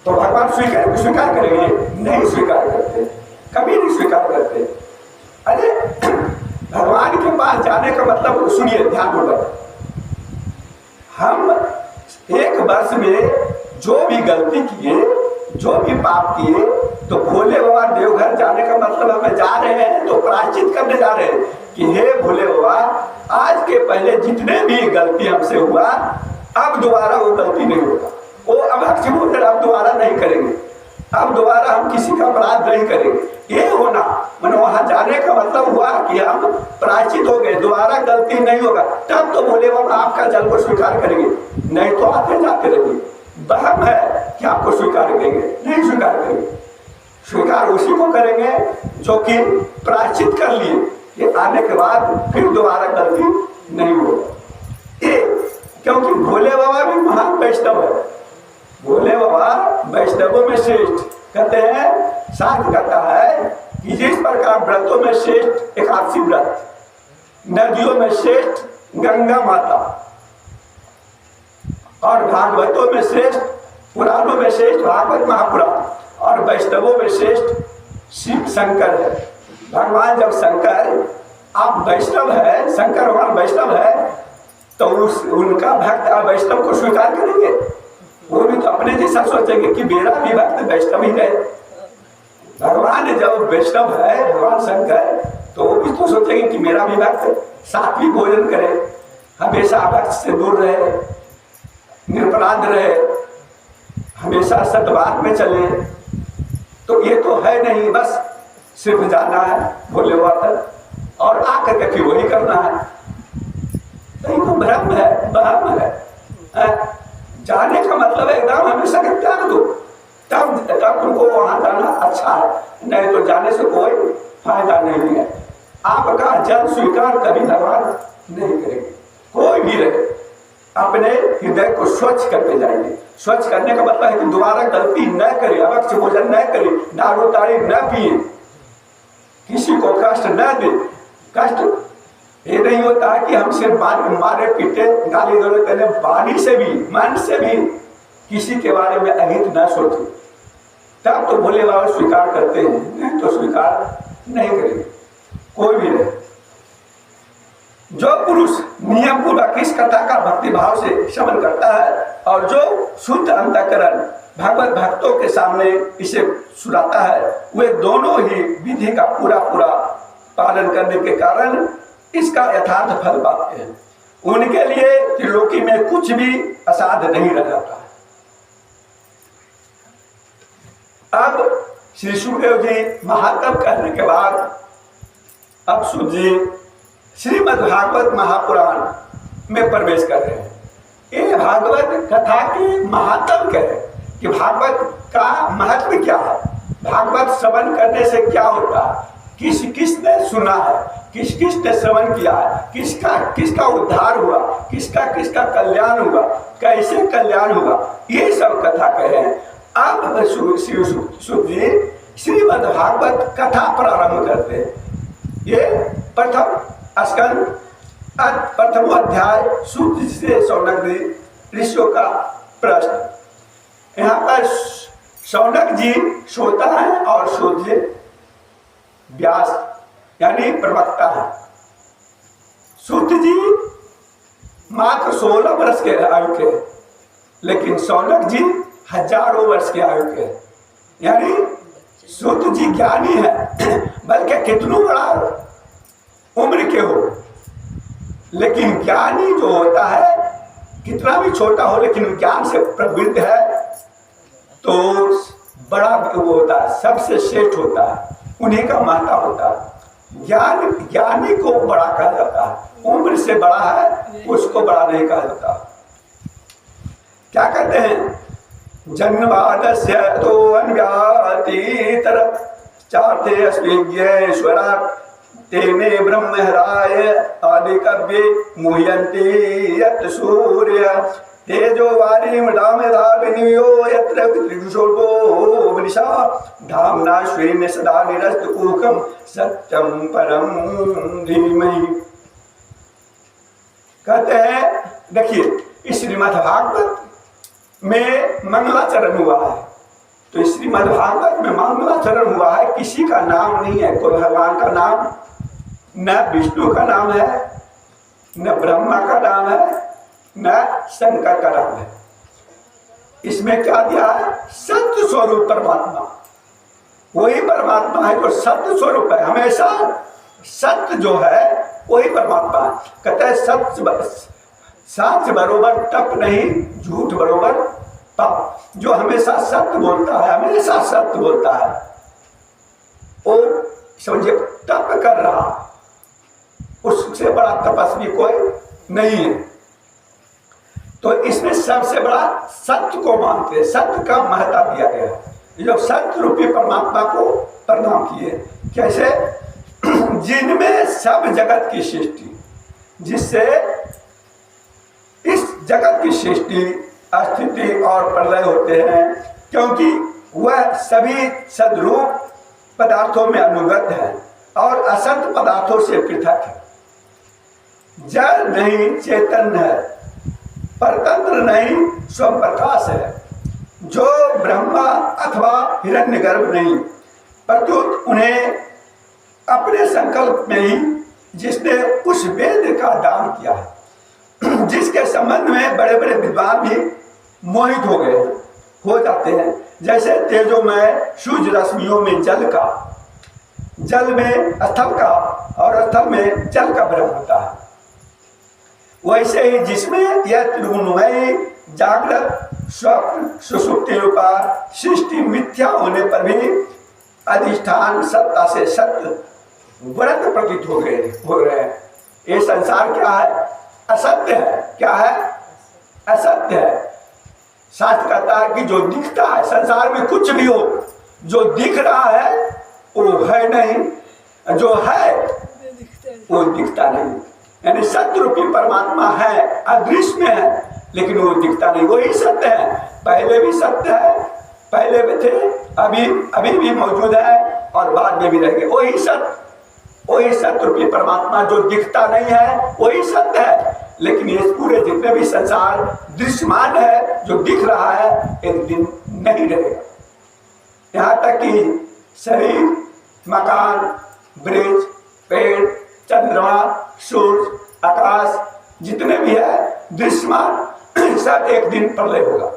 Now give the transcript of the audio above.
तो भगवान स्वीकार करेंगे? नहीं स्वीकार करते, कभी नहीं स्वीकार करते। अरे भगवान के पास जाने का मतलब सुनिए ध्यानपूर्वक, हम एक वर्ष में जो भी गलती किए, जो भी पाप किए, तो भोले बाबा देवघर जाने का मतलब हमें जा रहे हैं तो प्रायश्चित करने जा रहे हैं कि हे भोले बाबा, आज के पहले जितने भी गलती हमसे हुआ अब दोबारा वो गलती नहीं होगा, वो अब अब दोबारा नहीं करेंगे, अब दोबारा हम किसी का अपराध नहीं करेंगे। ये होना मैंने वहां जाने का मतलब हुआ कि हम प्रायश्चित हो गए, दोबारा गलती नहीं होगा, तब तो भोले बाबा आपका जल को स्वीकार करेंगे, नहीं तो आते जाते रहेंगे। बहम है कि आपको स्वीकार करेंगे, नहीं स्वीकार करेंगे। स्वीकार उसी को करेंगे जो कि प्रायश्चित कर लिए कि आने के बाद फिर दोबारा गलती नहीं होगा। ये क्योंकि भोले बाबा भी महान वैष्णव है, भोले बाबा वैष्णवों में श्रेष्ठ कहते हैं। शास्त्र कहता है कि जिस प्रकार व्रतों में श्रेष्ठ एकादशी व्रत, नदियों में श्रेष्ठ गंगा माता, और भागवतों में श्रेष्ठ, पुराणों में श्रेष्ठ भागवत महापुराण, और वैष्णवों में श्रेष्ठ शिव शंकर है। भगवान जब शंकर, आप वैष्णव है, शंकर भगवान वैष्णव है, तो उनका भक्त वैष्णव को स्वीकार करेंगे? वो भी तो अपने जैसा सोचेंगे कि मेरा भी भक्त वैष्णव ही है। भगवान जब वैष्णव है, भगवान शंकर, तो वो भी तो सोचेंगे कि मेरा भी भक्त सात्विक भोजन करे, हमेशा भक्त से दूर रहे, निरपराध रहे, हमेशा सतवाद में चले। तो ये तो है नहीं, बस सिर्फ जाना है भोले बाबा तक और आकर के फिर वही करना है। तो ये तो भ्रम है, भ्रम है। जाने का मतलब एकदम हमेशा के त्याग दो, तब तुमको वहां जाना अच्छा है, नहीं तो जाने से कोई फायदा नहीं है। आपका जल स्वीकार कभी भगवान नहीं करेंगे। कोई भी रहे अपने हृदय को स्वच्छ करके जाएंगे। स्वच्छ करने का मतलब है कि दोबारा गलती न करे, अवक्ष भोजन न करे, दारू ताड़ी न पिए, किसी को कष्ट न दे। कष्ट ये नहीं होता है कि हम सिर्फ मारे पीटे गाली गलौज करने, वाणी से भी मन से भी किसी के बारे में अहित न सोचे, तब तो भोले बाबा स्वीकार करते हैं, नहीं तो स्वीकार नहीं करेंगे कोई भी रहे। जो पुरुष नियम पूर्वक इस कथा का भक्ति भाव से श्रवण करता है और जो शुद्ध अंतःकरण भगवत भक्तों के सामने इसे सुनाता है, वे दोनों ही विधि का पूरा पालन करने के कारण इसका यथार्थ फल पाते हैं। उनके लिए त्रिलोकी में कुछ भी असाध्य नहीं रह जाता है। अब श्री सुखदेव जी महात्म कहने के बाद अब सुध जी श्रीमद् भागवत महापुराण में प्रवेश कर रहे हैं। ये भागवत कथा की महात्म क्या है कि भागवत का महत्व क्या है, भागवत श्रवण करने से क्या होता है, किस किसने सुना है, किस किसने श्रवण किया है, किसका उद्धार हुआ, किसका कल्याण हुआ, कैसे कल्याण हुआ, ये सब कथा कहे। अब सुध जी श्रीमद् भागवत कथा प्रारंभ करते हैं। ये प्रथम स्कंद प्रथम अध्याय सूत से शौनक जी ऋषियों का प्रश्न। यहाँ पर शौनक जी श्रोता है और सूत जी व्यास यानी प्रवक्ता है। सूत जी मात्र 16 वर्ष के आयु के, लेकिन शौनक जी हजारों वर्ष के आयु के, यानी सूत जी ज्ञानी है, बल्कि कितनों बड़ा उम्र के हो, लेकिन ज्ञानी जो होता है कितना भी छोटा हो लेकिन ज्ञान से प्रवृत्त है तो बड़ा वो होता है, सबसे श्रेष्ठ होता है, उन्हीं का माता होता है। ज्ञानी को बड़ा कहा जाता है, उम्र से बड़ा है उसको बड़ा नहीं कहा जाता। क्या कहते हैं, जन्मवादस्य तो अन्व्यातीतर चार्थे अस्मिज्ञेश्वरा तेने ब्रह्महराय आदि कव्ये मुह्यन्ति यत् सूर्य तेजो वारी मृडामेधाविनियो यत्र त्रिशोर्गो वृषा धाम्ना श्रेण सदा निरस्तकूकं सत्यं परं धीमहि। कहते हैं, देखिए इस श्रीमद् भागवत में मंगलाचरण हुआ है, तो श्रीमद् भागवत में मंगलाचरण हुआ है, किसी का नाम नहीं है, कोई भगवान का नाम, न विष्णु का नाम है, न ब्रह्मा का नाम है, न शंकर का नाम है। इसमें क्या दिया है? सत्य स्वरूप परमात्मा, वही परमात्मा है जो सत्य स्वरूप है, हमेशा सत्य जो है वही परमात्मा है। कहते हैं सत्य साच बरोबर टप नहीं, झूठ बरोबर पाप। जो हमेशा सत्य बोलता है, हमेशा सत्य बोलता है, वो समझे तप कर रहा, उससे बड़ा तपस्वी कोई नहीं है। तो इसमें सबसे बड़ा सत्य को मानते हैं, सत्य का महत्व दिया गया है। जो सत्य रूपी परमात्मा को प्रणाम किए, कैसे? जिनमें सब जगत की सृष्टि, जिससे इस जगत की सृष्टि, स्थिति और प्रलय होते हैं, क्योंकि वह सभी सद्रूप पदार्थों में अनुगत है और असत पदार्थों से पृथक है। जड़ नहीं चेतन है, परतंत्र नहीं स्वयं प्रकाश है। जो ब्रह्मा अथवा हिरण्यगर्भ नहीं, प्रत्युत उन्हें अपने संकल्प में ही जिसने उस वेद का दान किया है, जिसके संबंध में बड़े बड़े विद्वान भी मोहित हो गए, हो जाते हैं। जैसे तेजोमय सूर्य रश्मियों में जल का, जल में स्थल का और स्थल में जल का भ्रम होता है, वैसे ही जिसमें यह त्रिगुणमय जागृत स्वप्न सुषुप्ति रूपा सृष्टि मिथ्या होने पर भी अधिष्ठान सत्ता से सत्य व्रत प्रतीत हो रहे हैं। ये संसार क्या है? असत्य है। क्या है? असत्य है। शास्त्र कहता है कि जो दिखता है, संसार में कुछ भी हो, जो दिख रहा है वो है नहीं, जो है वो दिखता नहीं। यानी सत्य रूपी परमात्मा है, अदृश्य में है, लेकिन वो दिखता नहीं, वही सत्य है। पहले भी सत्य है, पहले भी थे, अभी भी मौजूद है और बाद में भी रहेंगे। वही सत्य रूपी परमात्मा जो दिखता नहीं है वही सत्य है। लेकिन ये पूरे जितने भी संसार दृश्यमान है, जो दिख रहा है, एक दिन नहीं रहेगा। यहाँ तक कि शरीर, मकान, वृक्ष, पेड़, चंद्रमा, सूर्य, आकाश जितने भी है दृश्यमान, सब एक दिन प्रलय होगा।